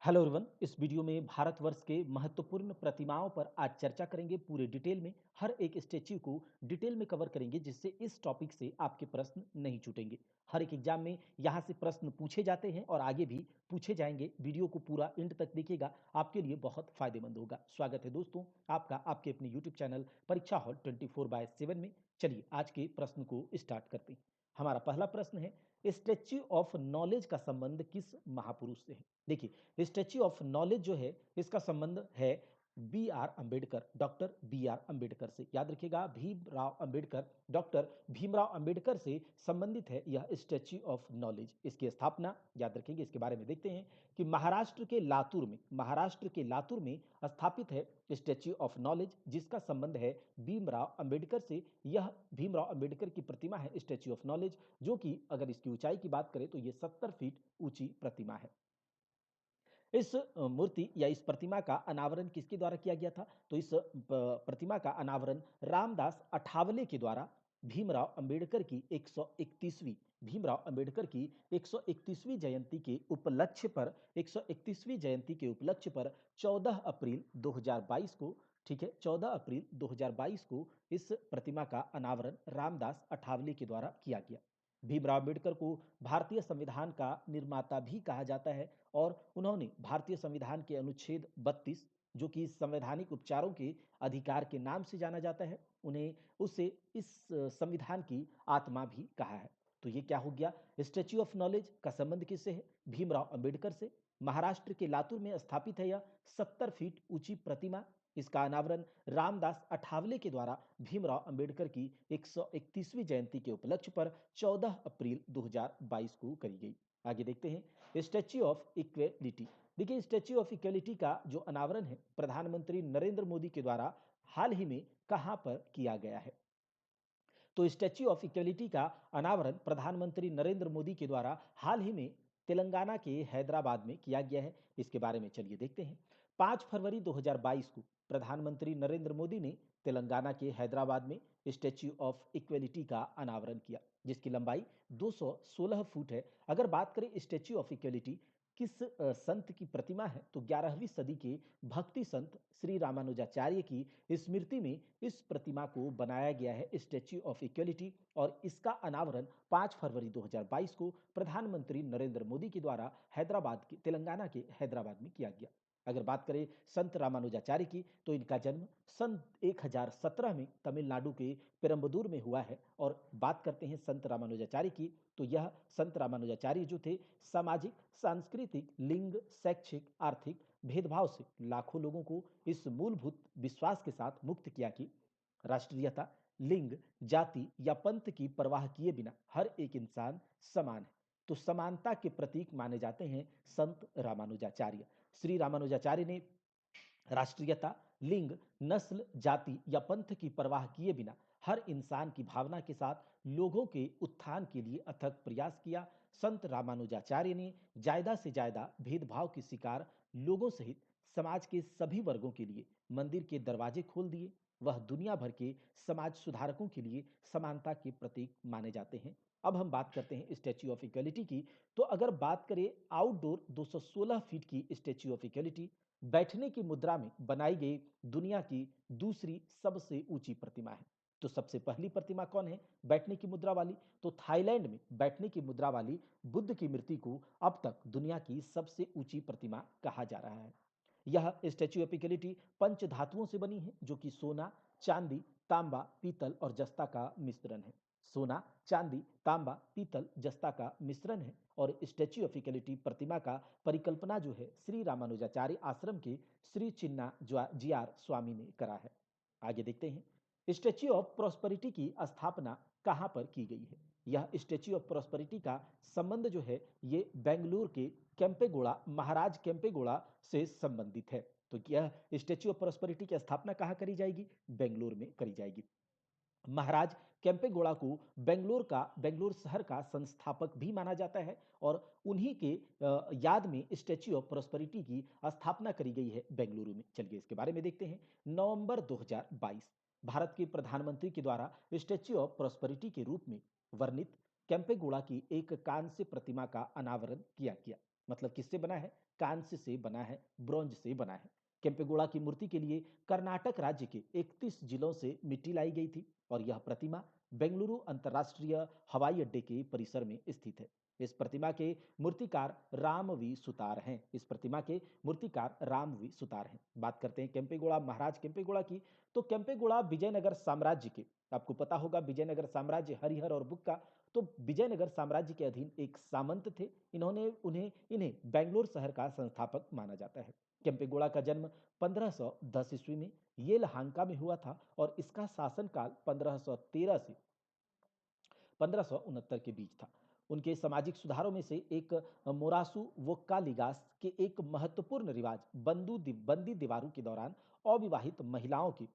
Hello everyone. इस video में भारतवर्ष के महत्वपूर्ण प्रतिमाओं पर आज चर्चा करेंगे। पूरे डिटेल में हर एक स्टेच्यू को डिटेल में कवर करेंगे, जिससे इस टॉपिक से आपके प्रश्न नहीं छूटेंगे। हर एक एग्जाम में यहाँ से प्रश्न पूछे जाते हैं और आगे भी पूछे जाएंगे। वीडियो को पूरा एंड तक देखिएगा, आपके लिए बहुत फायदेमंद होगा। स्वागत है दोस्तों आपका आपके अपने यूट्यूब चैनल परीक्षा हॉल 24/7 में। चलिए आज के प्रश्न को स्टार्ट करते हैं। हमारा पहला प्रश्न है, स्टेच्यू ऑफ नॉलेज का संबंध किस महापुरुष से है? देखिए, स्टैच्यू ऑफ नॉलेज जो है इसका संबंध है B R Ambedkar, doctor B R Ambedkar से। याद रखिएगा, भीमराव अंबेडकर, डॉक्टर भीमराव अंबेडकर से संबंधित है यह स्टैच्यू ऑफ नॉलेज। इसकी स्थापना याद रखेंगे। इसके बारे में देखते हैं कि महाराष्ट्र के लातूर में स्थापित है स्टैच्यू ऑफ नॉलेज, जिसका संबंध है भीमराव अंबेडकर से। यह भीमराव अंबेडकर की प्रतिमा है स्टैच्यू ऑफ नॉलेज, जो कि अगर इसकी ऊंचाई की बात करें तो ये 70 फीट ऊंची प्रतिमा है। इस मूर्ति या इस प्रतिमा का अनावरण किसके द्वारा किया गया था? तो इस प्रतिमा का अनावरण रामदास अठावले के द्वारा भीमराव अंबेडकर की 131वीं भीमराव अंबेडकर की 131वीं जयंती के उपलक्ष्य पर 131वीं जयंती के उपलक्ष्य पर 14 अप्रैल 2022 को, ठीक है, 14 अप्रैल 2022 को इस प्रतिमा का अनावरण रामदास अठावले के द्वारा किया गया। भीमराव अंबेडकर को भारतीय संविधान का निर्माता भी कहा जाता है और उन्होंने भारतीय संविधान के अनुच्छेद 32, जो कि संवैधानिक उपचारों के अधिकार के नाम से जाना जाता है, उन्हें उससे इस संविधान की आत्मा भी कहा है। तो ये क्या हो गया? स्टैच्यू ऑफ नॉलेज का संबंध किससे है? भीमराव अंबेडकर से। महाराष्ट्र के लातूर में स्थापित है यह 70 फीट ऊंची प्रतिमा। इसका अनावरण रामदास अठावले के द्वारा भीमराव अंबेडकर की 131वीं जयंती के उपलक्ष्य पर 14 अप्रैल 2022 को करी गई। आगे देखते हैं स्टैच्यू ऑफ इक्वेलिटी। देखिए, स्टैच्यू ऑफ इक्वेलिटी का जो अनावरण है प्रधानमंत्री नरेंद्र मोदी के द्वारा हाल ही में कहां पर किया गया है? तो स्टैच्यू ऑफ इक्वलिटी का अनावरण प्रधानमंत्री नरेंद्र मोदी के द्वारा हाल ही में तेलंगाना के हैदराबाद में किया गया है। इसके बारे में चलिए देखते हैं। 5 फरवरी 2022 को प्रधानमंत्री नरेंद्र मोदी ने तेलंगाना के हैदराबाद में स्टैच्यू ऑफ इक्वलिटी का अनावरण किया, जिसकी लंबाई 216 फुट है। अगर बात करें स्टैच्यू ऑफ इक्वलिटी किस संत की प्रतिमा है, तो 11वीं सदी के भक्ति संत श्री रामानुजाचार्य की स्मृति में इस प्रतिमा को बनाया गया है स्टैच्यू ऑफ इक्वलिटी, और इसका अनावरण 5 फरवरी 2022 को प्रधानमंत्री नरेंद्र मोदी के द्वारा तेलंगाना के हैदराबाद में किया गया। अगर बात करें संत रामानुजाचार्य की, तो इनका जन्म सन 1017 में तमिलनाडु के पेरम्बदूर में हुआ है। और बात करते हैं संत रामानुजाचार्य की, तो यह संत रामानुजाचार्य जो थे सामाजिक, सांस्कृतिक, लिंग, शैक्षिक, आर्थिक भेदभाव से लाखों लोगों को इस मूलभूत विश्वास के साथ मुक्त किया कि राष्ट्रीयता, लिंग, जाति या पंथ की परवाह किए बिना हर एक इंसान समान है। तो समानता के प्रतीक माने जाते हैं संत रामानुजाचार्य। श्री रामानुजाचार्य ने राष्ट्रीयता, लिंग, नस्ल, जाति या पंथ की परवाह किए बिना हर इंसान की भावना के साथ लोगों के उत्थान के लिए अथक प्रयास किया। संत रामानुजाचार्य ने ज्यादा से ज्यादा भेदभाव के शिकार लोगों सहित समाज के सभी वर्गों के लिए मंदिर के दरवाजे खोल दिए। वह दुनिया भर के समाज सुधारकों के लिए समानता के प्रतीक माने जाते हैं। अब हम बात करते हैं स्टैच्यू ऑफ इक्वलिटी की। तो अगर बात करें आउटडोर 216 फीट की स्टैच्यू ऑफ इक्वलिटी बैठने की मुद्रा में बनाई गई दुनिया की दूसरी सबसे ऊंची प्रतिमा है। तो सबसे पहली प्रतिमा कौन है बैठने की मुद्रा वाली? तो थाईलैंड में बैठने की मुद्रा वाली बुद्ध की मूर्ति को अब तक दुनिया की सबसे ऊंची प्रतिमा कहा जा रहा है। यह स्टैच्यू ऑफ इक्वलिटी पंच धातुओं से बनी है, जो कि सोना, चांदी, तांबा, पीतल और जस्ता का मिश्रण है। सोना, चांदी, तांबा, पीतल, जस्ता का मिश्रण है। और स्टैच्यू ऑफ इक्वलिटी प्रतिमा का परिकल्पना जो है श्री रामानुजाचार्य आश्रम के श्री चिन्ना जी आर स्वामी ने करा है। आगे देखते हैं स्टैच्यू ऑफ प्रॉस्पेरिटी की स्थापना कहां पर की गई है? यह स्टैच्यू ऑफ प्रॉस्पेरिटी का संबंध जो है ये बेंगलुरु के केम्पेगौड़ा, महाराज केम्पेगौड़ा से संबंधित है। तो यह स्टैच्यू ऑफ प्रॉस्पेरिटी की स्थापना कहां करी जाएगी? बेंगलुरु में करी जाएगी। महाराज केम्पेगौड़ा को बेंगलोर शहर का संस्थापक भी माना जाता है और उन्हीं के याद में स्टैच्यू ऑफ प्रॉस्पेरिटी की स्थापना करी गई है बेंगलुरु में। चलिए इसके बारे में देखते हैं। नवंबर 2022 भारत के प्रधानमंत्री के द्वारा स्टैच्यू ऑफ प्रॉस्पेरिटी के रूप में वर्णित केम्पेगौड़ा की एक कांस्य प्रतिमा का अनावरण किया गया। मतलब किससे बना है? कांस्य से बना है, ब्रोंज से बना है। केम्पेगौड़ा की मूर्ति के लिए कर्नाटक राज्य के 31 जिलों से मिट्टी लाई गई थी और यह प्रतिमा बेंगलुरु अंतर्राष्ट्रीय हवाई अड्डे के परिसर में स्थित है। इस प्रतिमा के मूर्तिकार राम वी सुतार हैं। इस प्रतिमा के मूर्तिकार राम वी सुतार हैं। बात करते हैं केम्पेगौड़ा महाराज केम्पेगौड़ा की, तो केम्पेगौड़ा विजयनगर साम्राज्य के, आपको पता होगा विजयनगर साम्राज्य हरिहर और बुक्का, तो विजयनगर साम्राज्य के अधीन एक सामंत थे। इन्हें बेंगलोर शहर का संस्थापक माना जाता है। केम्पेगौड़ा का जन्म 1510 ईस्वी में येलहांका में हुआ था और इसका शासनकाल 1513 से 1569 के बीच था। उनके सामाजिक सुधारों में से एक मोरासू वोक्कालिगास के एक महत्वपूर्ण रिवाज बंदी दीवारों के दौरान अविवाहित महिलाओं की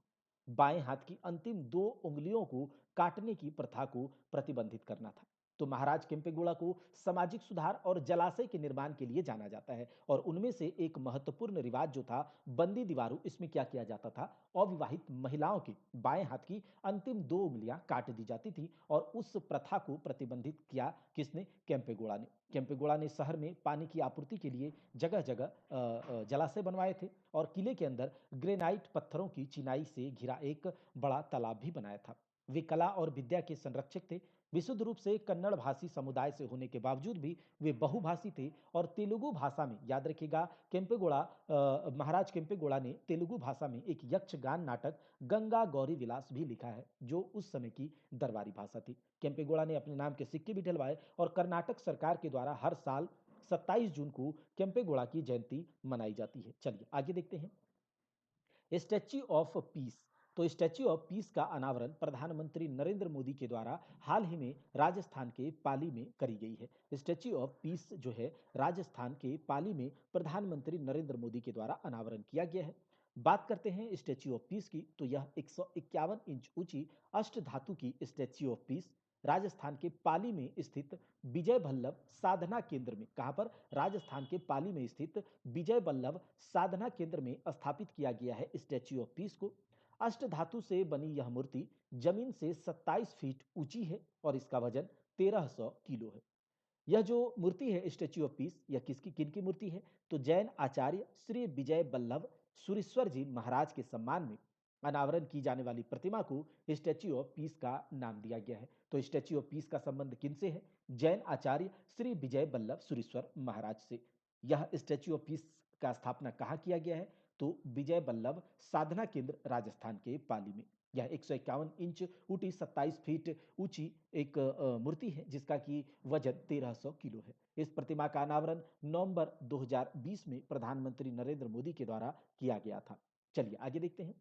बाएं हाथ की अंतिम 2 उंगलियों को काटने की प्रथा को प्रतिबंधित करना था। तो महाराज केम्पेगौड़ा को सामाजिक सुधार और जलाशय के निर्माण के लिए जाना जाता है और उनमें से एक महत्वपूर्ण रिवाज जो था बंदी दीवारों, इसमें क्या किया जाता था? अविवाहित महिलाओं की बाएं हाथ की अंतिम 2 उंगलियां काट दी जाती थी और उस प्रथा को प्रतिबंधित किया किसने? केम्पेगौड़ा ने। केम्पेगौड़ा ने शहर में पानी की आपूर्ति के लिए जगह जगह जलाशय बनवाए थे और किले के अंदर ग्रेनाइट पत्थरों की चिनाई से घिरा एक बड़ा तालाब भी बनाया था। वे कला और विद्या के संरक्षक थे। विशुद्ध रूप से कन्नड़ भाषी समुदाय से होने के बावजूद भी वे बहुभाषी थे और तेलुगु भाषा में, याद रखिएगा, महाराज केम्पेगौड़ा ने तेलुगु भाषा में एक यक्षगान नाटक गंगा गौरी विलास भी लिखा है, जो उस समय की दरबारी भाषा थी। केम्पेगौड़ा ने अपने नाम के सिक्के भी डलवाए और कर्नाटक सरकार के द्वारा हर साल 27 जून को केम्पेगौड़ा की जयंती मनाई जाती है। चलिए आगे देखते हैं। स्टैच्यू ऑफ पीस, तो स्टैच्यू ऑफ पीस का अनावरण प्रधानमंत्री नरेंद्र मोदी के द्वारा हाल ही में राजस्थान के पाली में करी गई है। स्टैच्यू ऑफ पीस जो है राजस्थान के पाली में प्रधानमंत्री नरेंद्र मोदी के द्वारा अनावरण किया गया है। बात करते हैं स्टैच्यू ऑफ पीस की, तो यह 151 इंच ऊंची अष्ट धातु की स्टैच्यू ऑफ पीस राजस्थान के पाली में स्थित विजय वल्लभ साधना केंद्र में, कहां पर? राजस्थान के पाली में स्थित विजय वल्लभ साधना केंद्र में स्थापित किया गया है स्टैच्यू ऑफ पीस को। अष्ट धातु से बनी यह मूर्ति जमीन से 27 फीट ऊंची है और इसका वजन 1300 किलो है। यह जो मूर्ति है स्टैच्यू ऑफ पीस, यह किनकी मूर्ति है? तो जैन आचार्य श्री विजय वल्लभ सुरेश्वर जी महाराज के सम्मान में अनावरण की जाने वाली प्रतिमा को स्टैच्यू ऑफ पीस का नाम दिया गया है। तो स्टैच्यू ऑफ पीस का संबंध किनसे है? जैन आचार्य श्री विजय वल्लभ सुरेश्वर महाराज से। यह स्टैच्यू ऑफ पीस का स्थापना कहाँ किया गया है? तो विजय वल्लभ साधना केंद्र राजस्थान के पाली में। यह 151 इंच ऊंची 27 फीट ऊंची एक मूर्ति है जिसका कि वजन 1300 किलो है। इस प्रतिमा का अनावरण नवंबर 2020 में प्रधानमंत्री नरेंद्र मोदी के द्वारा किया गया था। चलिए आगे देखते हैं।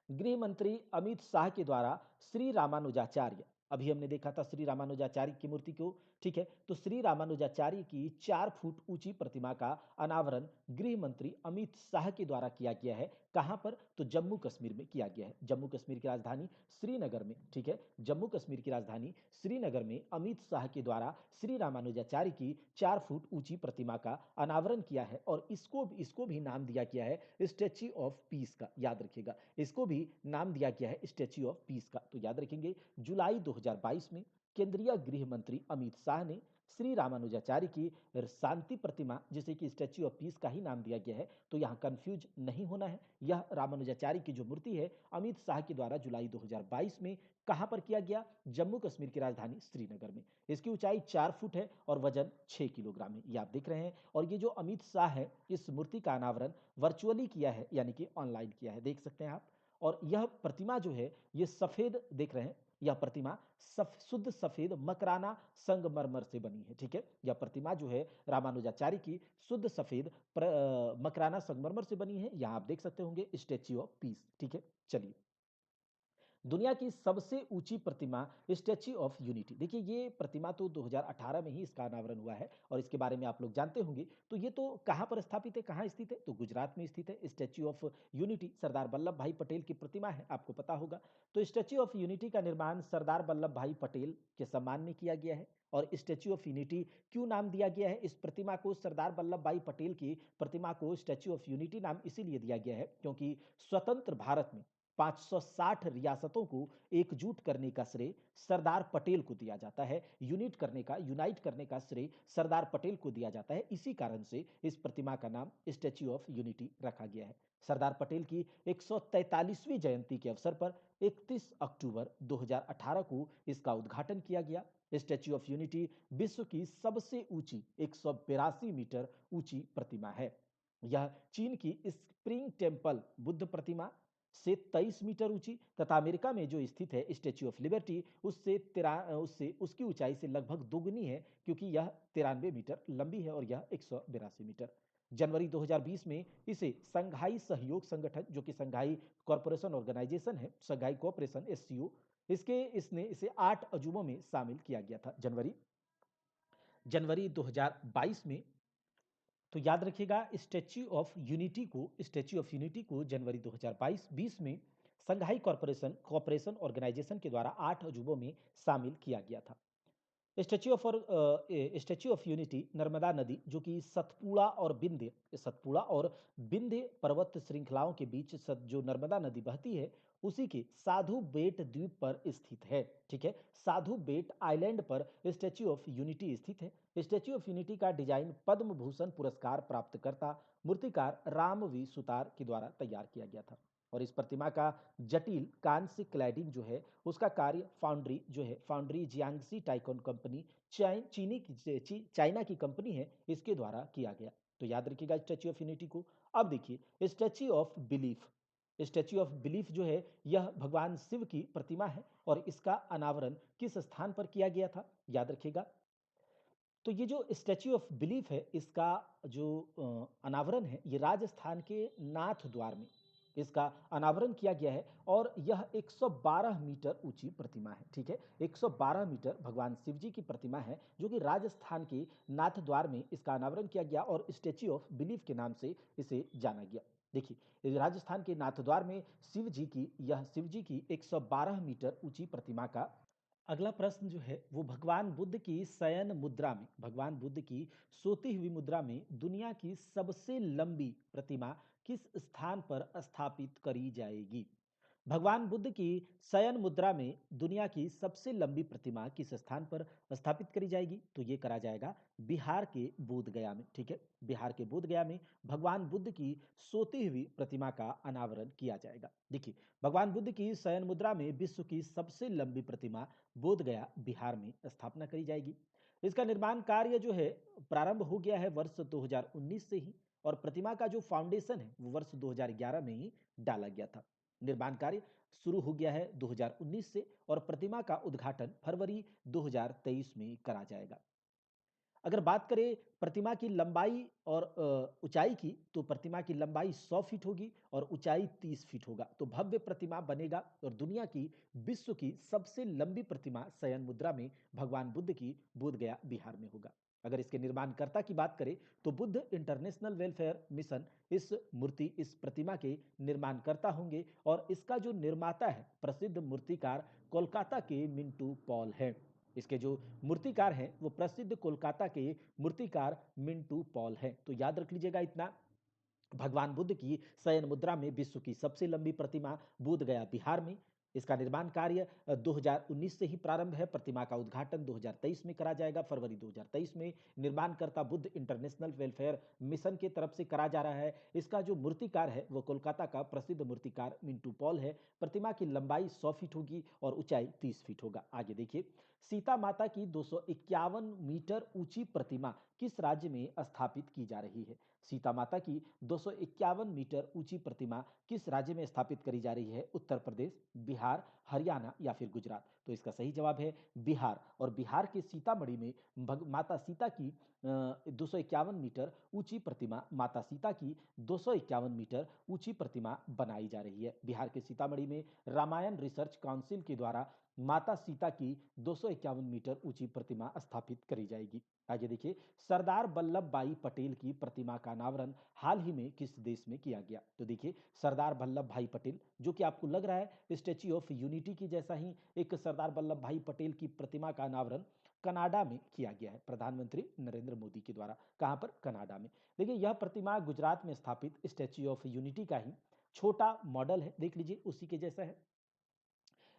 गृह मंत्री अमित शाह के द्वारा श्री रामानुजाचार्य, अभी हमने देखा था श्री रामानुजाचार्य की मूर्ति को, ठीक है, तो श्री रामानुजाचार्य की 4 फुट ऊंची प्रतिमा का अनावरण गृह मंत्री अमित शाह के द्वारा किया गया है। कहां पर? तो जम्मू कश्मीर में किया गया है। जम्मू कश्मीर की राजधानी श्रीनगर में, ठीक है, जम्मू कश्मीर की राजधानी श्रीनगर में अमित शाह के द्वारा श्री रामानुजाचार्य की 4 फुट ऊंची प्रतिमा का अनावरण किया है और इसको भी नाम दिया गया है स्टैच्यू ऑफ पीस का। याद रखिएगा, इसको भी नाम दिया गया है स्टैच्यू ऑफ पीस का। तो याद रखेंगे, जुलाई 2022 में केंद्रीय गृह मंत्री अमित शाह ने श्री रामानुजाचार्य की शांति प्रतिमा, जिसे कि स्टैच्यू ऑफ पीस का ही नाम दिया गया है, तो यहां कंफ्यूज नहीं होना है। यह रामानुजाचार्य की जो मूर्ति है अमित शाह के द्वारा जुलाई 2022 में कहां पर किया गया? जम्मू कश्मीर की राजधानी श्रीनगर में। इसकी ऊंचाई 4 फुट है और वजन 6 किलोग्राम है, ये आप देख रहे हैं। और ये जो अमित शाह है, इस मूर्ति का अनावरण वर्चुअली किया है, यानी कि ऑनलाइन किया है, देख सकते हैं आप। और यह प्रतिमा जो है, ये सफेद देख रहे हैं, यह प्रतिमा शुद्ध सफेद मकराना संगमरमर से बनी है, ठीक है। यह प्रतिमा जो है रामानुजाचार्य की शुद्ध सफेद मकराना संगमरमर से बनी है। यहां आप देख सकते होंगे स्टैच्यू ऑफ पीस, ठीक है। चलिए, दुनिया की सबसे ऊंची प्रतिमा स्टैच्यू ऑफ यूनिटी, देखिए ये प्रतिमा तो 2018 में ही इसका अनावरण हुआ है और इसके बारे में आप लोग जानते होंगे। तो ये तो कहां पर स्थापित है, कहां स्थित है? तो गुजरात में स्थित है। Statue of unity Sardar Vallabh भाई पटेल की प्रतिमा है, आपको पता होगा। तो स्टैच्यू ऑफ यूनिटी का निर्माण सरदार वल्लभ भाई पटेल के सम्मान में किया गया है। और स्टैच्यू ऑफ यूनिटी क्यों नाम दिया गया है इस प्रतिमा को? सरदार वल्लभ भाई पटेल की प्रतिमा को स्टैच्यू ऑफ यूनिटी नाम इसीलिए दिया गया है क्योंकि स्वतंत्र भारत में 560 रियासतों को एकजुट करने का श्रेय सरदार पटेल को दिया जाता है। यूनाइट करने का श्रेय सरदार पटेल को दिया जाता है। इसी कारण से इस प्रतिमा का नाम स्टैच्यू ऑफ यूनिटी रखा गया है। सरदार पटेल की 143वीं जयंती के अवसर पर 31 अक्टूबर 2018 को इसका उद्घाटन किया गया। स्टैच्यू ऑफ यूनिटी विश्व की सबसे ऊंची 182 मीटर ऊंची प्रतिमा है। यह चीन की स्प्रिंग टेम्पल बुद्ध प्रतिमा से 23 मीटर ऊंची तथा अमेरिका में जो स्थित है स्टैच्यू ऑफ लिबर्टी उससे उसकी ऊंचाई से लगभग दोगुनी है, क्योंकि यह 93 मीटर लंबी है और यह 182 मीटर। जनवरी 2020 में इसे संघाई सहयोग संगठन, जो कि संघाई कॉरपोरेशन ऑर्गेनाइजेशन है, संघाई कोऑपरेशन एससीओ, इसने इसे 8 अजूबों में शामिल किया गया था जनवरी 2022 में। तो याद रखिएगा, स्टैच्यू ऑफ यूनिटी को जनवरी 2022 में संघाई कॉरपोरेशन ऑर्गेनाइजेशन के द्वारा 8 अजूबों में शामिल किया गया था। स्टैच्यू ऑफ यूनिटी नर्मदा नदी, जो कि सतपुड़ा और विंध्य पर्वत श्रृंखलाओं के बीच जो नर्मदा नदी बहती है, उसी के साधु बेट द्वीप पर स्थित है। ठीक है, साधु बेट आइलैंड पर स्टैच्यू ऑफ यूनिटी स्थित है। स्टैच्यू ऑफ यूनिटी का डिजाइन पद्म भूषण पुरस्कार प्राप्तकर्ता मूर्तिकार राम वी सुतार के द्वारा तैयार किया गया था। और इस प्रतिमा का जटिल कांस्य क्लैडिंग जो है, उसका कार्य foundry Jiangxi tycoon company, China की कंपनी है, इसके द्वारा किया गया। तो याद रखिएगा स्टैच्यू ऑफ यूनिटी को। अब देखिए स्टैच्यू ऑफ बिलीफ जो है, यह भगवान शिव की प्रतिमा है और इसका अनावरण किस स्थान पर किया गया था, याद रखिएगा। तो ये जो स्टैच्यू ऑफ बिलीफ है, इसका जो अनावरण है, ये राजस्थान के नाथ द्वार में इसका अनावरण किया गया है और यह 112 मीटर ऊंची प्रतिमा है। ठीक है, 112 मीटर भगवान शिव जी की प्रतिमा है, जो कि राजस्थान के नाथ द्वार में इसका अनावरण किया गया और स्टैच्यू ऑफ बिलीफ के नाम से इसे जाना गया। देखिए, राजस्थान के नाथ द्वार में शिव जी की 112 मीटर ऊंची प्रतिमा का अगला प्रश्न जो है, वो भगवान बुद्ध की शयन मुद्रा में, भगवान बुद्ध की सोती हुई मुद्रा में दुनिया की सबसे लंबी प्रतिमा किस स्थान पर स्थापित करी जाएगी? भगवान बुद्ध की शयन मुद्रा में दुनिया की सबसे लंबी प्रतिमा किस स्थान पर स्थापित करी जाएगी? तो ये करा जाएगा बिहार के बोध गया में। ठीक है, बिहार के बोध गया में भगवान बुद्ध की सोती हुई प्रतिमा का अनावरण किया जाएगा। देखिए, भगवान बुद्ध की शयन मुद्रा में विश्व की सबसे लंबी प्रतिमा बोध गया बिहार में स्थापना करी जाएगी। इसका निर्माण कार्य जो है, प्रारंभ हो गया है वर्ष 2019 से ही, और प्रतिमा का जो फाउंडेशन है वो वर्ष 2011 में ही डाला गया था। निर्माण कार्य शुरू हो गया है 2019 से और प्रतिमा का उद्घाटन फरवरी 2023 में करा जाएगा। अगर बात करें प्रतिमा की लंबाई और ऊंचाई की, तो प्रतिमा की लंबाई 100 फीट होगी और ऊंचाई 30 फीट होगा। तो भव्य प्रतिमा बनेगा और दुनिया की विश्व की सबसे लंबी प्रतिमा शयन मुद्रा में भगवान बुद्ध की बोध गया बिहार में होगा। अगर इसके निर्माणकर्ता की बात करें, तो बुद्ध इंटरनेशनल वेलफेयर मिशन इस प्रतिमा के निर्माणकर्ता होंगे और इसका जो निर्माता है, प्रसिद्ध मूर्तिकार कोलकाता के मिंटू पॉल है। इसके जो मूर्तिकार हैं, वो प्रसिद्ध कोलकाता के मूर्तिकार मिंटू पॉल हैं। तो याद रख लीजिएगा इतना, भगवान बुद्ध की शयन मुद्रा में विश्व की सबसे लंबी प्रतिमा बोध गया बिहार में। इसका निर्माण कार्य 2019 से ही प्रारंभ है। प्रतिमा का उद्घाटन 2023 में करा जाएगा, फरवरी 2023 में। निर्माणकर्ता बुद्ध इंटरनेशनल वेलफेयर मिशन के तरफ से करा जा रहा है। इसका जो मूर्तिकार है, वो कोलकाता का प्रसिद्ध मूर्तिकार मिंटू पॉल है। प्रतिमा की लंबाई 100 फीट होगी और ऊंचाई 30 फीट होगा। आगे देखिए, सीता माता की 251 मीटर ऊंची प्रतिमा किस राज्य में स्थापित की जा रही है? सीता माता की 251 मीटर ऊंची प्रतिमा किस राज्य में स्थापित करी जा रही है? उत्तर प्रदेश, बिहार, हरियाणा या फिर गुजरात? तो इसका सही जवाब है बिहार। और बिहार के सीतामढ़ी में माता सीता की 251 मीटर ऊंची प्रतिमा, माता सीता की 251 मीटर ऊंची प्रतिमा बनाई जा रही है। बिहार के सीतामढ़ी में रामायण रिसर्च काउंसिल के द्वारा माता सीता की 251 मीटर ऊंची प्रतिमा स्थापित करी जाएगी। आगे देखिए, सरदार वल्लभ भाई पटेल की प्रतिमा का अनावरण हाल ही में किस देश में किया गया? तो देखिए, सरदार वल्लभ भाई पटेल, जो कि आपको लग रहा है स्टैच्यू ऑफ यूनिटी की जैसा ही एक सरदार वल्लभ भाई पटेल की प्रतिमा का अनावरण कनाडा में किया गया है, प्रधानमंत्री नरेंद्र मोदी के द्वारा। कहां पर? कनाडा में। देखिए, यह प्रतिमा गुजरात में स्थापित स्टैच्यू ऑफ यूनिटी का ही छोटा मॉडल है, देख लीजिए उसी के जैसा है।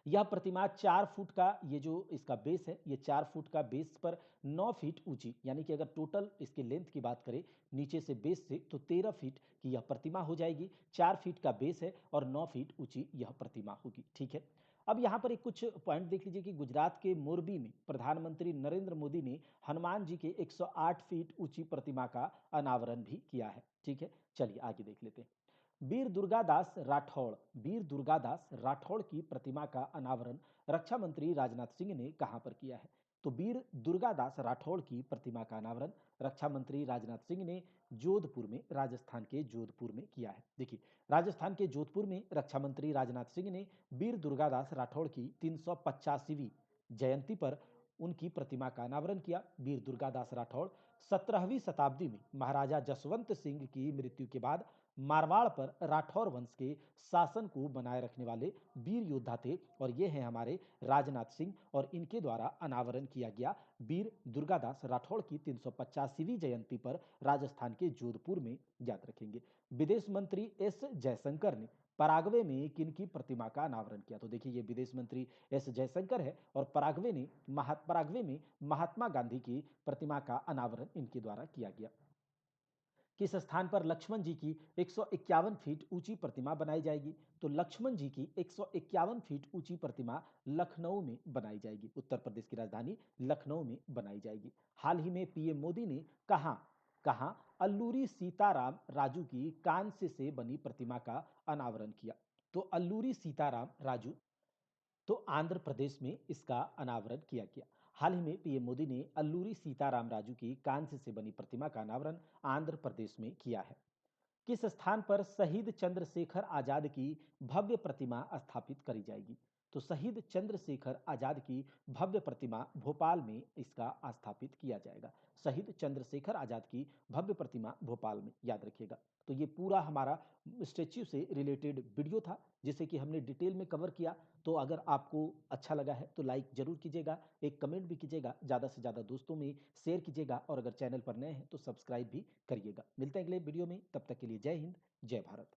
यह प्रतिमा 4 फुट का, ये जो इसका बेस है, ये 4 फुट का बेस पर 9 फीट ऊंची, यानी कि अगर टोटल इसके लेंथ की बात करें नीचे से बेस से, तो 13 फीट की यह प्रतिमा हो जाएगी। 4 फीट का बेस है और 9 फीट ऊंची यह प्रतिमा होगी। ठीक है। अब यहाँ पर एक कुछ पॉइंट देख लीजिए कि गुजरात के मोरबी में प्रधानमंत्री नरेंद्र मोदी ने हनुमान जी के 108 फीट ऊंची प्रतिमा का अनावरण भी किया है। ठीक है, चलिए आगे देख लेते हैं। वीर दुर्गादास राठौड़ की प्रतिमा का अनावरण रक्षा मंत्री राजनाथ सिंह ने कहां पर किया है? तो वीर दुर्गादास राठौड़ की प्रतिमा का अनावरण रक्षा मंत्री राजनाथ सिंह ने जोधपुर में, राजस्थान के जोधपुर में किया है। देखिए, राजस्थान के जोधपुर में रक्षा मंत्री राजनाथ सिंह ने वीर दुर्गादास राठौड़ की 385वीं जयंती पर उनकी प्रतिमा का अनावरण किया। वीर दुर्गादास राठौड़ 17वीं शताब्दी में महाराजा जसवंत सिंह की मृत्यु के बाद मारवाड़ पर राठौर वंश के शासन को बनाए रखने वाले वीर योद्धा थे, और ये हैं हमारे राजनाथ सिंह, और इनके द्वारा अनावरण किया गया वीर दुर्गादास राठौड़ की 385वीं जयंती पर राजस्थान के जोधपुर में, याद रखेंगे। विदेश मंत्री एस जयशंकर ने पराग्वे में किनकी प्रतिमा का अनावरण किया? तो देखिए, ये विदेश मंत्री एस जयशंकर है, और पराग्वे में महात्मा गांधी की प्रतिमा का अनावरण इनके द्वारा किया गया। किस स्थान पर लक्ष्मण जी की 151 फीट ऊंची प्रतिमा बनाई जाएगी? तो लक्ष्मण जी की 151 फीट ऊंची प्रतिमा लखनऊ में बनाई जाएगी। उत्तर प्रदेश की राजधानी लखनऊ में बनाई जाएगी। हाल ही में पीएम मोदी ने कहा कहा अल्लूरी सीताराम राजू की कांस्य से बनी प्रतिमा का अनावरण किया। तो अल्लूरी सीताराम राजू, तो आंध्र प्रदेश में इसका अनावरण किया गया। हाल ही में पीएम मोदी ने अल्लूरी सीताराम राजू की कांस्य से बनी प्रतिमा का अनावरण आंध्र प्रदेश में किया है। किस स्थान पर शहीद चंद्रशेखर आजाद की भव्य प्रतिमा स्थापित करी जाएगी? तो शहीद चंद्रशेखर आजाद की भव्य प्रतिमा भोपाल में इसका स्थापित किया जाएगा। शहीद चंद्रशेखर आजाद की भव्य प्रतिमा भोपाल में, याद रखिएगा। तो ये पूरा हमारा स्टेच्यू से रिलेटेड वीडियो था, जिसे कि हमने डिटेल में कवर किया। तो अगर आपको अच्छा लगा है तो लाइक जरूर कीजिएगा, एक कमेंट भी कीजिएगा, ज़्यादा से ज़्यादा दोस्तों में शेयर कीजिएगा, और अगर चैनल पर नए हैं तो सब्सक्राइब भी करिएगा। मिलते हैं अगले वीडियो में, तब तक के लिए जय हिंद, जय भारत।